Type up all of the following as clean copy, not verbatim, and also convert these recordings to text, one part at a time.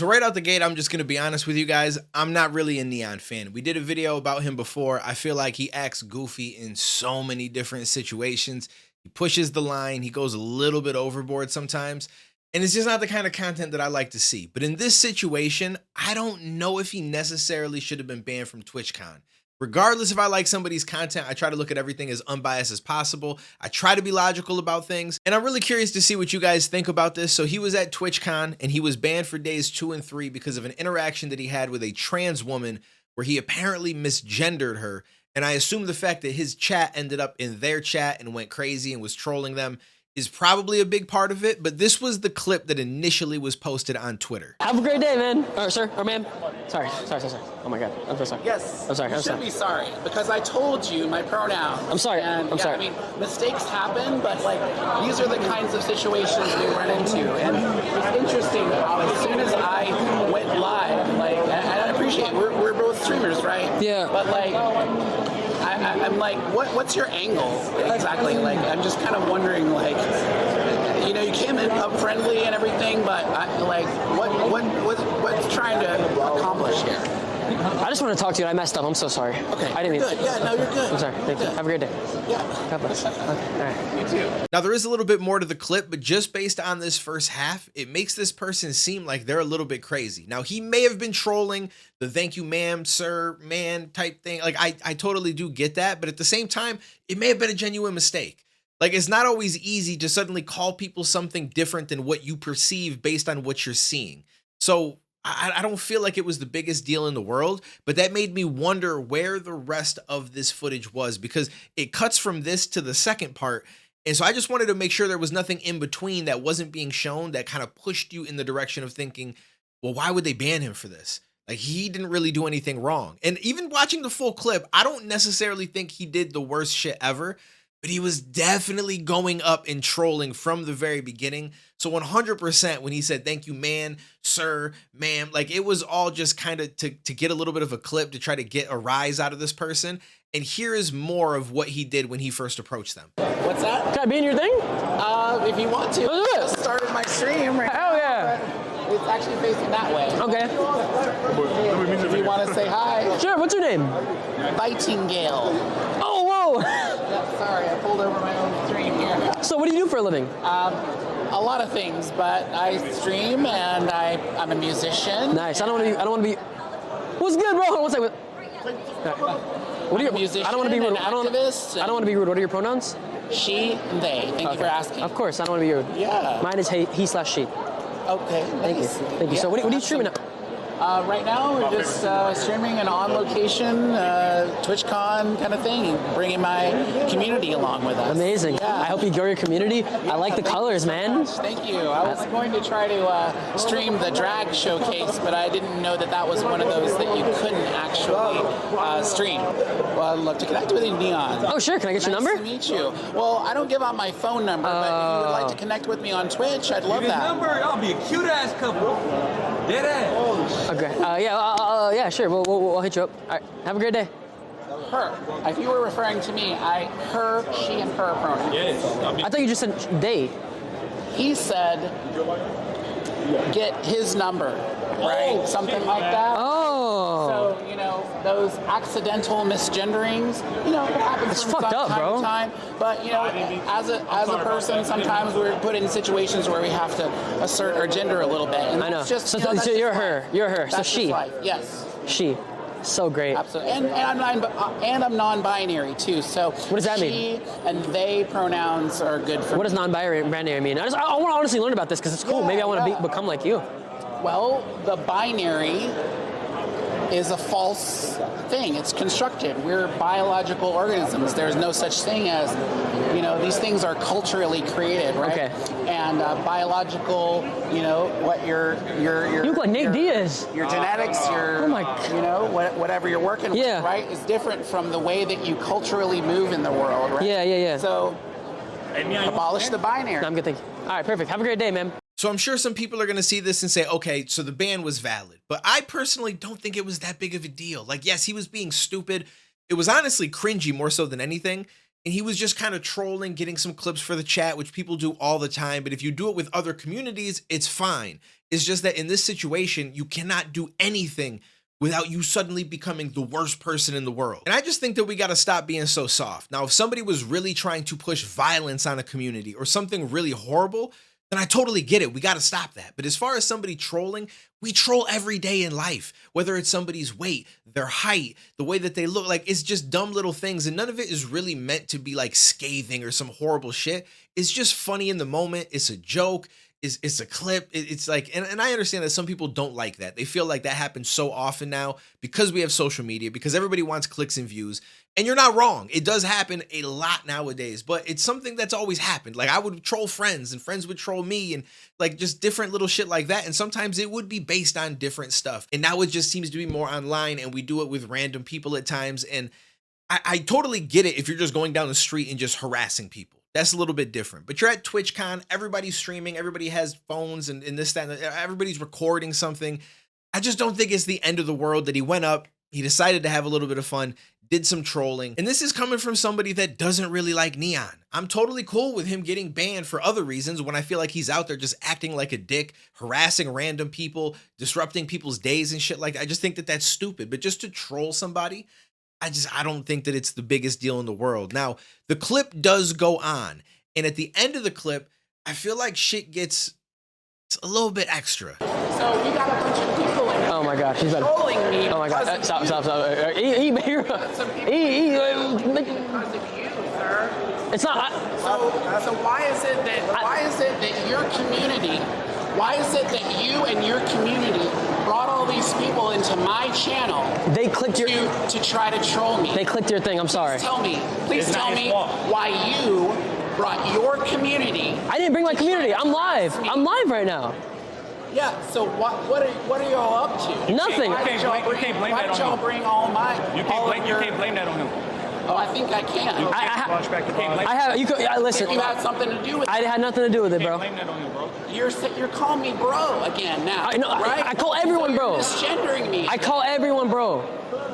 So right out the gate, I'm just going to be honest with you guys. I'm not really a n3on fan. We did a video about him before. I feel like he acts goofy in so many different situations. He pushes the line. He goes a little bit overboard sometimes. And it's just not the kind of content that I like to see. But in this situation, I don't know if he necessarily should have been banned from Twitchcon. Regardless if I like somebody's content, I try to look at everything as unbiased as possible. I try to be logical about things. And I'm really curious to see what you guys think about this. So he was at TwitchCon and he was banned for days 2 and 3 because of an interaction that he had with a trans woman where he apparently misgendered her. And I assume the fact that his chat ended up in their chat and went crazy and was trolling them is probably a big part of it, but this was the clip that initially was posted on Twitter. Have a great day, man. Or sir, or ma'am. Sorry. Oh my God, I'm so sorry. Yes. I'm sorry. You should be sorry because I told you my pronouns. I'm sorry. And, I'm sorry. I mean, mistakes happen, but like these are the kinds of situations we run into, and it's interesting how as soon as I went live, like, and I appreciate it, we're both streamers, right? Yeah. But like. I'm like, what's your angle exactly? Like, I'm just kind of wondering, like, you know, you came in up friendly and everything, but what's trying to accomplish here? I just want to talk to you. I messed up. I'm so sorry. Okay. I didn't mean. Good. Yeah. No, you're good. I'm sorry. Thank you. Have a great day. Yeah. God bless. Okay. All right. You too. Now there is a little bit more to the clip, but just based on this first half, it makes this person seem like they're a little bit crazy. Now he may have been trolling the thank you ma'am, sir, man type thing. Like I totally do get that, but at the same time, it may have been a genuine mistake. Like it's not always easy to suddenly call people something different than what you perceive based on what you're seeing. So I don't feel like it was the biggest deal in the world, but that made me wonder where the rest of this footage was because it cuts from this to the second part. And so I just wanted to make sure there was nothing in between that wasn't being shown that kind of pushed you in the direction of thinking, well, why would they ban him for this? Like he didn't really do anything wrong. And even watching the full clip, I don't necessarily think he did the worst shit ever, but he was definitely going up and trolling from the very beginning. So 100% when he said, thank you, man, sir, ma'am, like it was all just kind of to get a little bit of a clip to try to get a rise out of this person. And here is more of what he did when he first approached them. What's that? Can I be in your thing? If you want to. Let's do it. I just started my stream right Hell now, yeah. but it's actually facing that way. Okay. If you want to say hi. Sure. What's your name? Nightingale. Oh, whoa. Yeah, sorry, I pulled over my own stream here. So what do you do for a living? A lot of things, but I stream and I'm a musician. Nice. I don't want to be. What's good, bro? One second. What are you? Musician, I don't want to be rude. an I don't want to be rude. What are your pronouns? She and they. Thank you for asking. Of course, I don't want to be rude. Yeah. Mine is he/she. Okay. Thank you. Nice. Thank you. So what are you streaming now? Right now, we're just streaming an on-location TwitchCon kind of thing, bringing my community along with us. Amazing. Yeah. I hope you grow your community. I like the colors, man. Thank you. I was going to try to stream the drag showcase, but I didn't know that was one of those that you couldn't actually stream. Well, I'd love to connect with you, n3on. Oh, sure. Can I get your number? Nice to meet you. Well, I don't give out my phone number, but if you would like to connect with me on Twitch, I'd love that. Number, I'll be a cute ass couple. Dead ass. Okay. Yeah, sure. We'll hit you up. All right. Have a great day. Her. If you were referring to me, her, she, and her pronouns. Yes. I thought you just said they. He said, get his number, right? Something like that. Oh. So, you know, those accidental misgenderings, you know, it happens It's from fucked up, time bro. to time. But, you know, as a person, sometimes we're put in situations where we have to assert our gender a little bit. And I know. it's just, So, you know, that's so just you're life. her. You're her. That's So just she. life. Yes. She. So great. Absolutely. And I'm non-binary too. So what does that she mean? And they pronouns are good for What does non-binary mean? I want to honestly learn about this because it's cool. Yeah, Maybe I want to yeah. become like you. Well, the binary is a false thing. It's constructed. We're biological organisms. There's no such thing as, you know, these things are culturally created, right? Okay. And biological, you know, what your You look like Nate Diaz. Your genetics, your, Oh my God. you know, whatever you're working Yeah. with, right, is different from the way that you culturally move in the world, right? Yeah. So, abolish the binary. No, I'm good, thank you. All right, perfect. Have a great day, man. So I'm sure some people are going to see this and say, okay, so the ban was valid. But I personally don't think it was that big of a deal. Like, yes, he was being stupid. It was honestly cringy more so than anything. And he was just kind of trolling, getting some clips for the chat, which people do all the time. But if you do it with other communities, it's fine. It's just that in this situation, you cannot do anything without you suddenly becoming the worst person in the world. And I just think that we gotta stop being so soft. Now, if somebody was really trying to push violence on a community or something really horrible, then I totally get it. We gotta stop that. But as far as somebody trolling, we troll every day in life, whether it's somebody's weight, their height, the way that they look, like it's just dumb little things. And none of it is really meant to be like scathing or some horrible shit. It's just funny in the moment. It's a joke. It's a clip. It's like, and I understand that some people don't like that. They feel like that happens so often now because we have social media, because everybody wants clicks and views. And you're not wrong. It does happen a lot nowadays, but it's something that's always happened. Like I would troll friends and friends would troll me and like just different little shit like that. And sometimes it would be based on different stuff. And now it just seems to be more online and we do it with random people at times. And I totally get it if you're just going down the street and just harassing people. That's a little bit different. But you're at Twitchcon, everybody's streaming, everybody has phones and this, that, and everybody's recording something. I just don't think it's the end of the world that he went up, he decided to have a little bit of fun, did some trolling. And this is coming from somebody that doesn't really like n3on. I'm totally cool with him getting banned for other reasons when I feel like he's out there just acting like a dick, harassing random people, disrupting people's days and shit like that. I just think that that's stupid. But just to troll somebody, I don't think that it's the biggest deal in the world. Now, the clip does go on. And at the end of the clip, I feel like shit gets a little bit extra. So we got a bunch of people in here. Oh my gosh, he's trolling me. Oh my god, stop. Because of you, sir. It's not. So why is it that your community, why is it that you and your community brought all these people into my channel? They clicked your to try to troll me. They clicked your thing. I'm sorry. Please tell me why you brought your community. I didn't bring my community. I'm live. I'm live right now. Yeah. So what are y'all up to? Nothing. Why did y'all bring all my? You can't blame that on him. Oh, I think I can. I have. You could listen. You had something to do with it. I had nothing to do with it, bro. Blame that on him, bro. You're calling me bro again now. I know. Right? I call everyone bro. You're misgendering me. I call everyone bro.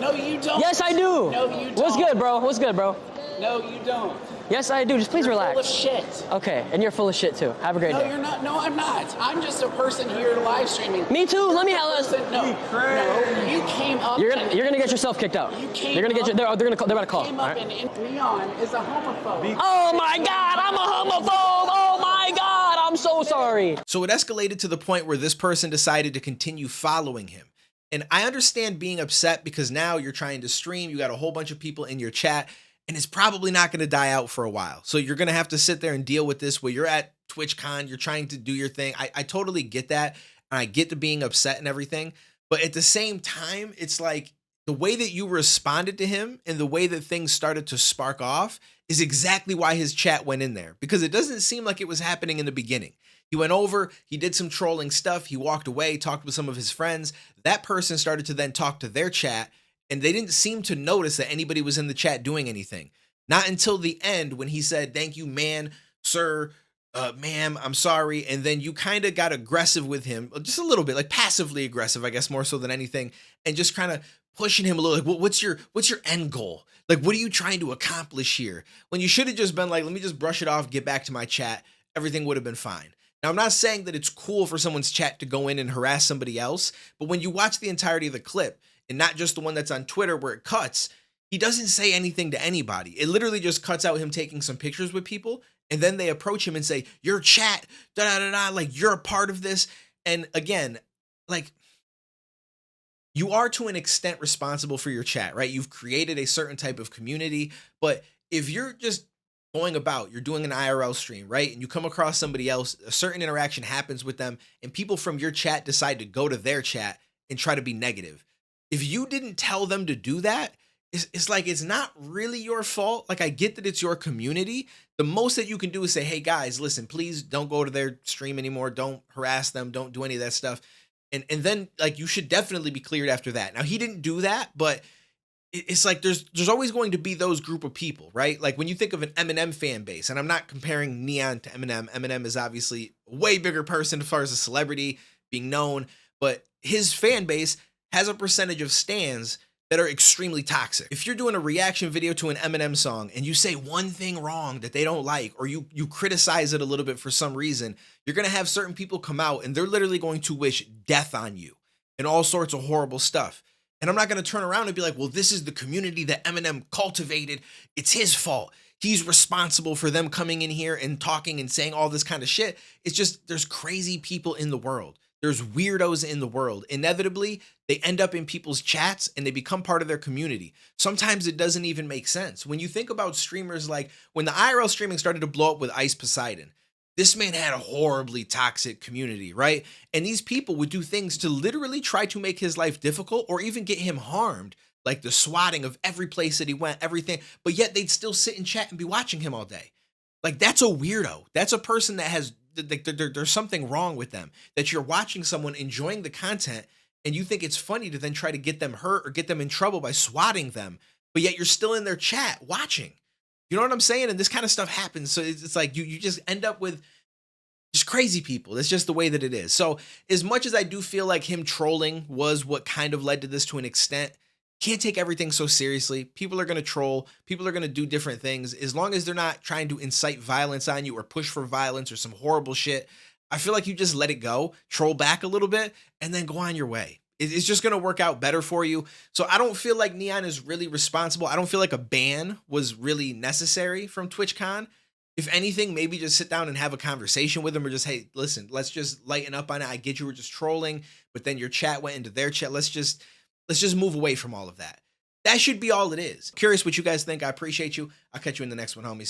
No, you don't. Yes, I do. No, you don't. What's good, bro? What's good, bro? No, you don't. Yes, I do. Just please You're relax. full of shit. Okay, and you're full of shit too. Have a great No, day. you're not. No, I'm not. I'm just a person here live streaming. Me too. Let me have. No, you came up. You're gonna get yourself kicked out. You're gonna get. They're about to call. Came up and n3on is a homophobe. Oh my God! I'm a homophobe. Oh my God! I'm so sorry. So it escalated to the point where this person decided to continue following him. And I understand being upset because now you're trying to stream, you got a whole bunch of people in your chat, and it's probably not going to die out for a while. So you're going to have to sit there and deal with this where you're at TwitchCon, you're trying to do your thing. I totally get that. And I get the being upset and everything. But at the same time, it's like the way that you responded to him and the way that things started to spark off is exactly why his chat went in there. Because it doesn't seem like it was happening in the beginning. He went over, he did some trolling stuff, he walked away, talked with some of his friends. That person started to then talk to their chat, and they didn't seem to notice that anybody was in the chat doing anything. Not until the end when he said, "Thank you, man, sir, ma'am, I'm sorry." And then you kind of got aggressive with him, just a little bit, like passively aggressive, I guess, more so than anything, and just kind of pushing him a little, like, well, what's your end goal? Like, what are you trying to accomplish here? When you should have just been like, let me just brush it off, get back to my chat. Everything would have been fine. Now, I'm not saying that it's cool for someone's chat to go in and harass somebody else, but when you watch the entirety of the clip, and not just the one that's on Twitter where it cuts, he doesn't say anything to anybody. It literally just cuts out him taking some pictures with people, and then they approach him and say, your chat, da-da-da-da, like, you're a part of this. And again, like, you are to an extent responsible for your chat, right? You've created a certain type of community, but if you're just going about, you're doing an IRL stream, right? And you come across somebody else, a certain interaction happens with them, and people from your chat decide to go to their chat and try to be negative. If you didn't tell them to do that, it's like, it's not really your fault. Like, I get that it's your community. The most that you can do is say, hey guys, listen, please don't go to their stream anymore. Don't harass them. Don't do any of that stuff. And then, like, you should definitely be cleared after that. Now, he didn't do that, but it's like there's always going to be those group of people, right? Like when you think of an Eminem fan base, and I'm not comparing n3on to Eminem. Eminem is obviously a way bigger person as far as a celebrity being known, but his fan base has a percentage of stans that are extremely toxic. If you're doing a reaction video to an Eminem song and you say one thing wrong that they don't like, or you criticize it a little bit for some reason, you're gonna have certain people come out and they're literally going to wish death on you and all sorts of horrible stuff. And I'm not gonna turn around and be like, well, this is the community that Eminem cultivated. It's his fault. He's responsible for them coming in here and talking and saying all this kind of shit. It's just, there's crazy people in the world. There's weirdos in the world. Inevitably, they end up in people's chats and they become part of their community. Sometimes it doesn't even make sense. When you think about streamers, like when the IRL streaming started to blow up with Ice Poseidon, this man had a horribly toxic community, right? And these people would do things to literally try to make his life difficult or even get him harmed, like the swatting of every place that he went, everything. But yet they'd still sit and chat and be watching him all day. Like, that's a weirdo. That's a person that has, there's something wrong with them, that you're watching someone enjoying the content and you think it's funny to then try to get them hurt or get them in trouble by swatting them, but yet you're still in their chat watching. You know what I'm saying? And this kind of stuff happens. So it's like you just end up with just crazy people. That's just the way that it is. So as much as I do feel like him trolling was what kind of led to this to an extent, can't take everything so seriously. People are going to troll. People are going to do different things. As long as they're not trying to incite violence on you or push for violence or some horrible shit, I feel like you just let it go, troll back a little bit, and then go on your way. It's just going to work out better for you. So I don't feel like n3on is really responsible. I don't feel like a ban was really necessary from Twitchcon. If anything, maybe just sit down and have a conversation with them, or just, hey, listen, let's just lighten up on it. I get you were just trolling, but then your chat went into their chat. Let's just move away from all of that. That should be all it is. Curious what you guys think. I appreciate you. I'll catch you in the next one, homies.